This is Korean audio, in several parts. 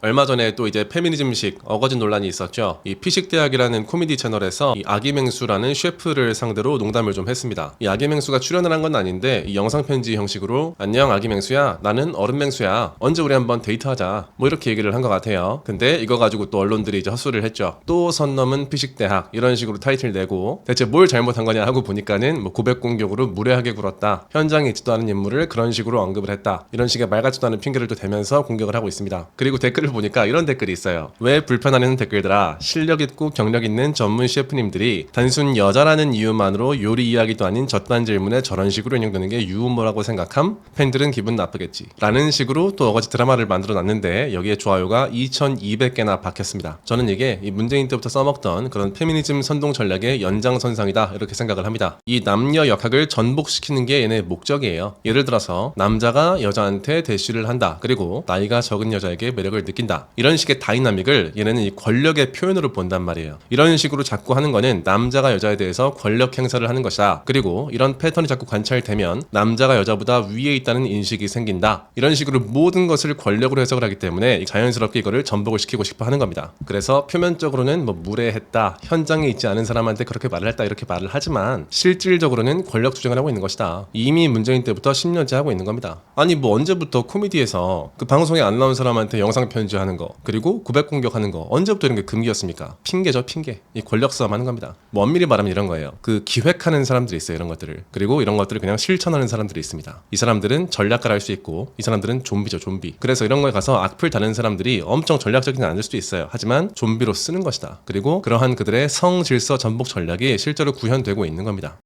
얼마 전에 또 이제 페미니즘식 어거진 논란이 있었죠. 이 피식대학이라는 코미디 채널에서 이 아기맹수라는 셰프를 상대로 농담을 좀 했습니다. 이 아기맹수가 출연을 한 건 아닌데 이 영상 편지 형식으로 안녕 아기맹수야, 나는 어른맹수야, 언제 우리 한번 데이트하자, 뭐 이렇게 얘기를 한 것 같아요. 근데 이거 가지고 또 언론들이 이제 헛소리를 했죠. 또 선 넘은 피식대학 이런 식으로 타이틀 내고 대체 뭘 잘못한 거냐 하고 보니까는 뭐 고백 공격으로 무례하게 굴었다, 현장에 있지도 않은 인물을 그런 식으로 언급을 했다, 이런 식의 말 같지도 않은 핑계를 또 대면서 공격을 하고 있습니다. 그리고 댓글을 보니까 이런 댓글이 있어요. 왜 불편하는 댓글들아, 실력 있고 경력 있는 전문 셰프님들이 단순 여자라는 이유만으로 요리 이야기도 아닌 저딴 질문에 저런 식으로 인용되는 게 유머라고 생각함? 팬들은 기분 나쁘겠지 라는 식으로 또 어거지 드라마를 만들어 놨는데 여기에 좋아요가 2200개나 박혔습니다. 저는 이게 이 문재인 때부터 써먹던 그런 페미니즘 선동 전략의 연장선상이다 이렇게 생각을 합니다. 이 남녀 역학을 전복시키는 게 얘네 목적이에요. 예를 들어서 남자가 여자한테 대쉬를 한다, 그리고 나이가 적은 여자에게 매력을 느낀다, 이런 식의 다이나믹을 얘네는 이 권력의 표현으로 본단 말이에요. 이런 식으로 자꾸 하는 거는 남자가 여자에 대해서 권력 행사를 하는 것이다, 그리고 이런 패턴이 자꾸 관찰되면 남자가 여자보다 위에 있다는 인식이 생긴다, 이런 식으로 모든 것을 권력으로 해석을 하기 때문에 자연스럽게 이거를 전복을 시키고 싶어 하는 겁니다. 그래서 표면적으로는 뭐 무례했다, 현장에 있지 않은 사람한테 그렇게 말을 했다 이렇게 말을 하지만 실질적으로는 권력 투쟁을 하고 있는 것이다. 이미 문재인 때부터 10년째 하고 있는 겁니다. 아니 뭐 언제부터 코미디에서 그 방송에 안 나온 사람한테 영상 편지하는 거, 그리고 고백 공격하는 거, 언제부터 이런 게 금기였습니까? 핑계죠, 핑계. 이 권력 싸움 하는 겁니다. 뭐 엄밀히 말하면 이런 거예요. 그 기획하는 사람들이 있어요, 이런 것들을. 그리고 이런 것들을 그냥 실천하는 사람들이 있습니다. 이 사람들은 전략가를 할 수 있고 이 사람들은 좀비죠, 좀비. 그래서 이런 거에 가서 악플 다는 사람들이 엄청 전략적이진 않을 수도 있어요. 하지만 좀비로 쓰는 것이다. 그리고 그러한 그들의 성질서 전복 전략이 실제로 구현되고 있는 겁니다.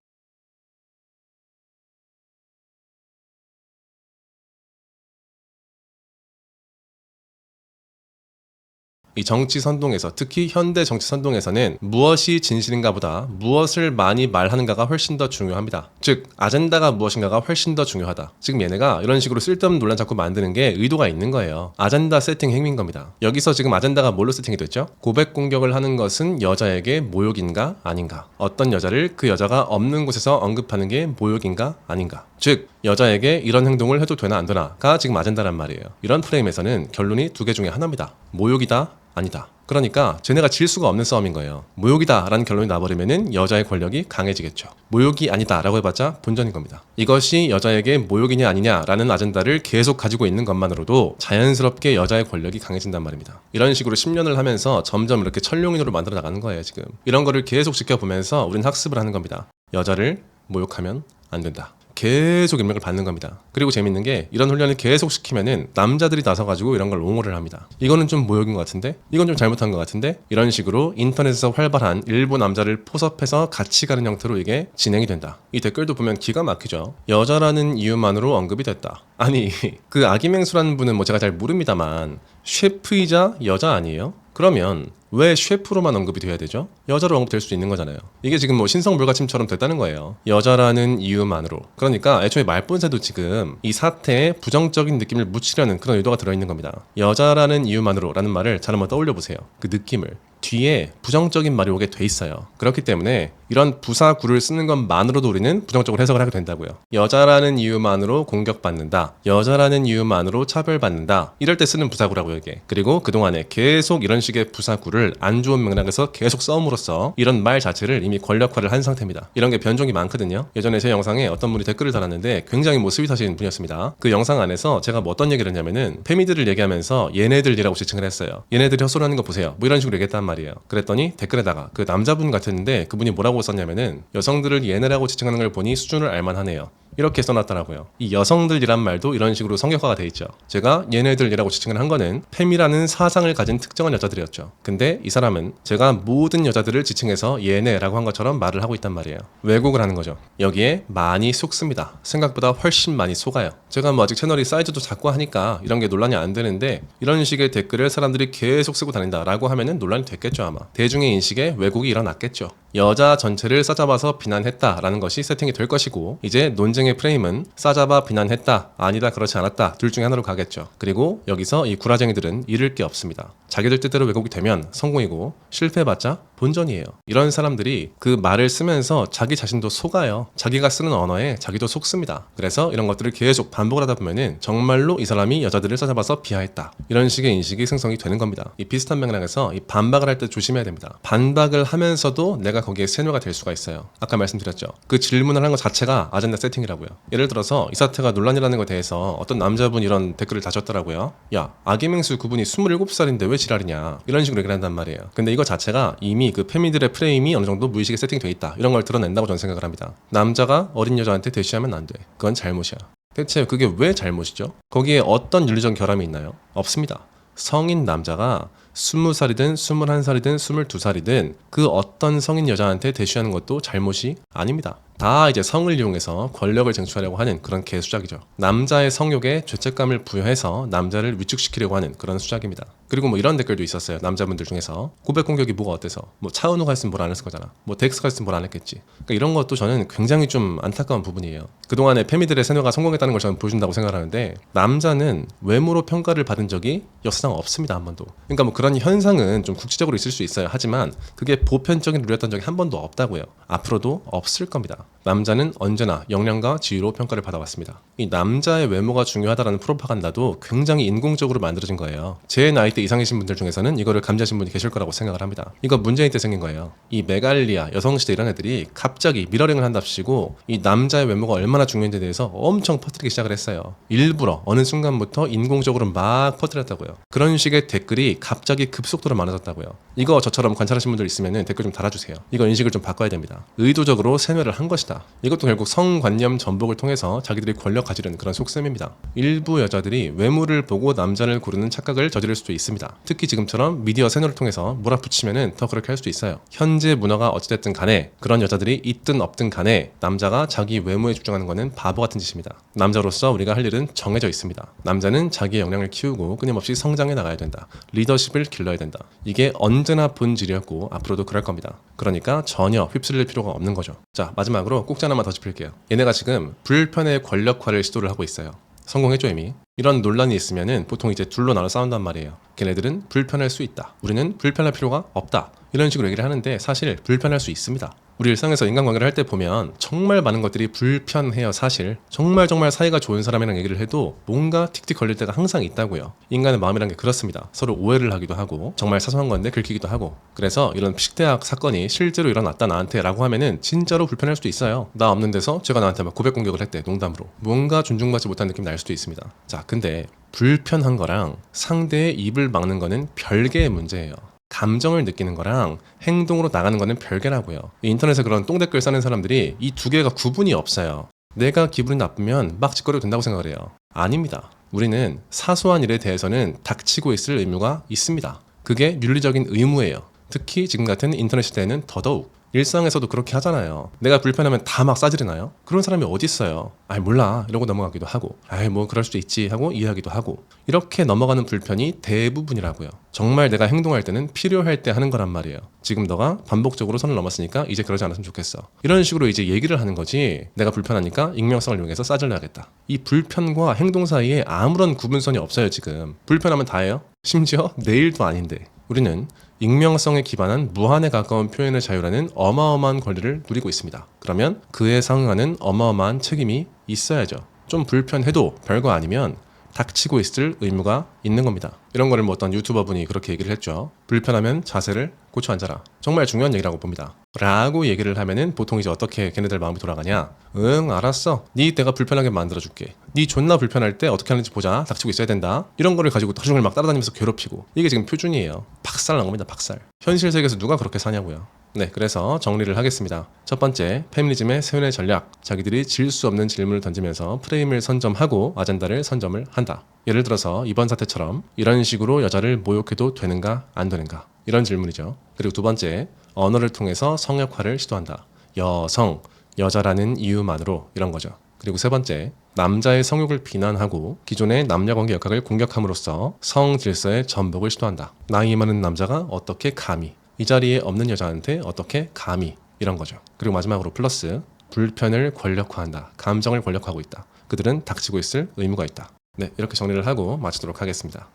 이 정치 선동에서, 특히 현대 정치 선동에서는 무엇이 진실인가 보다 무엇을 많이 말하는가가 훨씬 더 중요합니다. 즉 아젠다가 무엇인가가 훨씬 더 중요하다. 지금 얘네가 이런 식으로 쓸데없는 논란 자꾸 만드는 게 의도가 있는 거예요. 아젠다 세팅 행위인 겁니다. 여기서 지금 아젠다가 뭘로 세팅이 됐죠? 고백 공격을 하는 것은 여자에게 모욕인가 아닌가, 어떤 여자를 그 여자가 없는 곳에서 언급하는 게 모욕인가 아닌가, 즉 여자에게 이런 행동을 해도 되나 안 되나가 지금 아젠다란 말이에요. 이런 프레임에서는 결론이 두 개 중에 하나입니다. 모욕이다, 아니다. 그러니까 쟤네가 질 수가 없는 싸움인 거예요. 모욕이다 라는 결론이 나버리면은 여자의 권력이 강해지겠죠. 모욕이 아니다 라고 해봤자 본전인 겁니다. 이것이 여자에게 모욕이냐 아니냐 라는 아젠다를 계속 가지고 있는 것만으로도 자연스럽게 여자의 권력이 강해진단 말입니다. 이런 식으로 10년을 하면서 점점 이렇게 천룡인으로 만들어 나가는 거예요. 지금 이런 거를 계속 지켜보면서 우린 학습을 하는 겁니다. 여자를 모욕하면 안 된다. 계속 임명을 받는 겁니다. 그리고 재밌는 게 이런 훈련을 계속 시키면은 남자들이 나서가지고 이런 걸 옹호를 합니다. 이거는 좀 모욕인 것 같은데, 이건 좀 잘못한 것 같은데, 이런 식으로 인터넷에서 활발한 일부 남자를 포섭해서 같이 가는 형태로 이게 진행이 된다. 이 댓글도 보면 기가 막히죠. 여자라는 이유만으로 언급이 됐다. 아니 그 아기맹수라는 분은 뭐 제가 잘 모릅니다만 셰프이자 여자 아니에요? 그러면 왜 셰프로만 언급이 돼야 되죠? 여자로 언급될 수 있는 거잖아요. 이게 지금 뭐 신성불가침처럼 됐다는 거예요. 여자라는 이유만으로. 그러니까 애초에 말본새도 지금 이 사태에 부정적인 느낌을 묻히려는 그런 의도가 들어있는 겁니다. 여자라는 이유만으로 라는 말을 잘 한번 떠올려 보세요. 그 느낌을. 뒤에 부정적인 말이 오게 돼 있어요. 그렇기 때문에 이런 부사구를 쓰는 것만으로도 우리는 부정적으로 해석을 하게 된다고요. 여자라는 이유만으로 공격받는다, 여자라는 이유만으로 차별받는다, 이럴 때 쓰는 부사구라고요 이게. 그리고 그동안에 계속 이런 식의 부사구를 안 좋은 맥락에서 계속 써옴으로써 이런 말 자체를 이미 권력화를 한 상태입니다. 이런 게 변종이 많거든요. 예전에 제 영상에 어떤 분이 댓글을 달았는데 굉장히 뭐 스윗하신 분이었습니다. 그 영상 안에서 제가 뭐 어떤 얘기를 했냐면은 페미들을 얘기하면서 얘네들이라고 지칭을 했어요. 얘네들이 헛소리하는 거 보세요, 뭐 이런 식으로 얘기했단 말이에요. 그랬더니 댓글에다가 그 남자분 같았는데 그분이 뭐라고 썼냐면은 여성들을 얘네라고 지칭하는 걸 보니 수준을 알만하네요, 이렇게 써놨더라고요. 이 여성들이란 말도 이런 식으로 성격화가 돼 있죠. 제가 얘네들이라고 지칭을 한 거는 팸이라는 사상을 가진 특정한 여자들이었죠. 근데 이 사람은 제가 모든 여자들을 지칭해서 얘네라고 한 것처럼 말을 하고 있단 말이에요. 왜곡을 하는 거죠. 여기에 많이 속습니다. 생각보다 훨씬 많이 속아요. 제가 뭐 아직 채널이 사이즈도 작고 하니까 이런 게 논란이 안 되는데 이런 식의 댓글을 사람들이 계속 쓰고 다닌다라고 하면은 논란이 됐겠죠. 아마 대중의 인식에 왜곡이 일어났겠죠. 여자 전체를 싸잡아서 비난했다라는 것이 세팅이 될 것이고, 이제 논쟁의 프레임은 싸잡아 비난했다, 아니다, 그렇지 않았다 둘 중에 하나로 가겠죠. 그리고 여기서 이 구라쟁이들은 잃을 게 없습니다. 자기들 뜻대로 왜곡이 되면 성공이고 실패해봤자 본전이에요. 이런 사람들이 그 말을 쓰면서 자기 자신도 속아요. 자기가 쓰는 언어에 자기도 속습니다. 그래서 이런 것들을 계속 반복을 하다 보면은 정말로 이 사람이 여자들을 찾아봐서 비하했다, 이런 식의 인식이 생성이 되는 겁니다. 이 비슷한 맥락에서 이 반박을 할 때 조심해야 됩니다. 반박을 하면서도 내가 거기에 세뇌가 될 수가 있어요. 아까 말씀드렸죠. 그 질문을 한 것 자체가 아젠다 세팅이라고요. 예를 들어서 이 사태가 논란이라는 것에 대해서 어떤 남자분 이런 댓글을 다셨더라고요. 야, 아기맹수 그분이 27살인데 왜 지랄이냐, 이런 식으로 얘기를 한단 말이에요. 근데 이거 자체가 이미 그 페미들의 프레임이 어느 정도 무의식에 세팅되어 있다, 이런 걸 드러낸다고 저는 생각을 합니다. 남자가 어린 여자한테 대시하면 안 돼. 그건 잘못이야. 대체 그게 왜 잘못이죠? 거기에 어떤 윤리적 결함이 있나요? 없습니다. 성인 남자가 20살이든 21살이든 22살이든 그 어떤 성인 여자한테 대시하는 것도 잘못이 아닙니다. 다 이제 성을 이용해서 권력을 쟁취하려고 하는 그런 개수작이죠. 남자의 성욕에 죄책감을 부여해서 남자를 위축시키려고 하는 그런 수작입니다. 그리고 뭐 이런 댓글도 있었어요. 남자분들 중에서 고백 공격이 뭐가 어때서, 뭐 차은우가 했으면 뭘 안 했을 거잖아, 뭐 덱스가 했으면 뭘 안 했겠지. 그러니까 이런 것도 저는 굉장히 좀 안타까운 부분이에요. 그동안에 페미들의 세뇌가 성공했다는 걸 저는 보여준다고 생각하는데, 남자는 외모로 평가를 받은 적이 역사상 없습니다. 한 번도. 그러니까 뭐 그런 현상은 좀 국지적으로 있을 수 있어요. 하지만 그게 보편적인 룰이었던 적이 한 번도 없다고요. 앞으로도 없을 겁니다. 남자는 언제나 역량과 지위로 평가를 받아왔습니다. 이 남자의 외모가 중요하다라는 프로파간다도 굉장히 인공적으로 만들어진 거예요. 제 나이대 이상이신 분들 중에서는 이거를 감지하신 분이 계실 거라고 생각을 합니다. 이거 문재인 때 생긴 거예요. 이 메갈리아, 여성시대 이런 애들이 갑자기 미러링을 한답시고 이 남자의 외모가 얼마나 중요한지에 대해서 엄청 퍼뜨리기 시작을 했어요. 일부러 어느 순간부터 인공적으로 막 퍼뜨렸다고요. 그런 식의 댓글이 갑자기 급속도로 많아졌다고요. 이거 저처럼 관찰하신 분들 있으면 댓글 좀 달아주세요. 이거 인식을 좀 바꿔야 됩니다. 의도적으로 세뇌를 한 것이다. 이것도 결국 성관념 전복을 통해서 자기들이 권력 가지려는 그런 속셈입니다. 일부 여자들이 외모를 보고 남자를 고르는 착각을 저지를 수도 있습니다. 특히 지금처럼 미디어 세뇌를 통해서 몰아붙이면은 더 그렇게 할 수도 있어요. 현재 문화가 어찌됐든 간에 그런 여자들이 있든 없든 간에 남자가 자기 외모에 집중하는 것은 바보 같은 짓입니다. 남자로서 우리가 할 일은 정해져 있습니다. 남자는 자기의 역량을 키우고 끊임없이 성장해 나가야 된다. 리더십을 길러야 된다. 이게 언제나 본질이었고 앞으로도 그럴 겁니다. 그러니까 전혀 휩쓸릴 필요가 없는 거죠. 자, 마지막으로 꼭지 하나만 더 짚을게요. 얘네가 지금 불편의 권력화를 시도를 하고 있어요. 성공했죠 이미. 이런 논란이 있으면은 보통 이제 둘로 나눠 싸운단 말이에요. 걔네들은 불편할 수 있다, 우리는 불편할 필요가 없다, 이런 식으로 얘기를 하는데, 사실 불편할 수 있습니다. 우리 일상에서 인간관계를 할 때 보면 정말 많은 것들이 불편해요. 사실 정말 사이가 좋은 사람이랑 얘기를 해도 뭔가 틱틱 걸릴 때가 항상 있다고요. 인간의 마음이란 게 그렇습니다. 서로 오해를 하기도 하고 정말 사소한 건데 긁히기도 하고. 그래서 이런 식대학 사건이 실제로 일어났다 나한테 라고 하면은 진짜로 불편할 수도 있어요. 나 없는 데서 제가 나한테 막 고백 공격을 했대, 농담으로. 뭔가 존중받지 못한 느낌 날 수도 있습니다. 자, 근데 불편한 거랑 상대의 입을 막는 거는 별개의 문제예요. 감정을 느끼는 거랑 행동으로 나가는 거는 별개라고요. 인터넷에 그런 똥댓글 써는 사람들이 이 두 개가 구분이 없어요. 내가 기분이 나쁘면 막 짓거려도 된다고 생각을 해요. 아닙니다. 우리는 사소한 일에 대해서는 닥치고 있을 의무가 있습니다. 그게 윤리적인 의무예요. 특히 지금 같은 인터넷 시대에는 더더욱. 일상에서도 그렇게 하잖아요. 내가 불편하면 다 막 싸지르나요? 그런 사람이 어디 있어요? 아이 몰라 이러고 넘어가기도 하고, 아이 뭐 그럴 수도 있지 하고 이해하기도 하고, 이렇게 넘어가는 불편이 대부분이라고요. 정말 내가 행동할 때는 필요할 때 하는 거란 말이에요. 지금 너가 반복적으로 선을 넘었으니까 이제 그러지 않았으면 좋겠어, 이런 식으로 이제 얘기를 하는 거지. 내가 불편하니까 익명성을 이용해서 싸질러야겠다. 이 불편과 행동 사이에 아무런 구분선이 없어요. 지금 불편하면 다예요. 심지어 내일도 아닌데. 우리는 익명성에 기반한 무한에 가까운 표현의 자유라는 어마어마한 권리를 누리고 있습니다. 그러면 그에 상응하는 어마어마한 책임이 있어야죠. 좀 불편해도 별거 아니면 닥치고 있을 의무가 있는 겁니다. 이런 거를 뭐 어떤 유튜버 분이 그렇게 얘기를 했죠. 불편하면 자세를 고쳐 앉아라. 정말 중요한 얘기라고 봅니다. 라고 얘기를 하면은 보통 이제 어떻게 걔네들 마음이 돌아가냐. 응 알았어, 네 내가 불편하게 만들어줄게. 네 존나 불편할 때 어떻게 하는지 보자. 닥치고 있어야 된다. 이런 거를 가지고 하루 종일 막 따라다니면서 괴롭히고, 이게 지금 표준이에요. 박살 난 겁니다. 박살. 현실 세계에서 누가 그렇게 사냐고요. 네, 그래서 정리를 하겠습니다. 첫 번째, 페미니즘의 세뇌 전략. 자기들이 질 수 없는 질문을 던지면서 프레임을 선점하고 아젠다를 선점을 한다. 예를 들어서 이번 사태처럼 이런 식으로 여자를 모욕해도 되는가 안 되는가, 이런 질문이죠. 그리고 두 번째, 언어를 통해서 성역화를 시도한다. 여성, 여자라는 이유만으로, 이런 거죠. 그리고 세 번째, 남자의 성욕을 비난하고 기존의 남녀관계 역학을 공격함으로써 성 질서의 전복을 시도한다. 나이 많은 남자가 어떻게 감히, 이 자리에 없는 여자한테 어떻게 감히, 이런 거죠. 그리고 마지막으로 플러스, 불편을 권력화한다. 감정을 권력화하고 있다. 그들은 닥치고 있을 의무가 있다. 네, 이렇게 정리를 하고 마치도록 하겠습니다.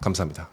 감사합니다.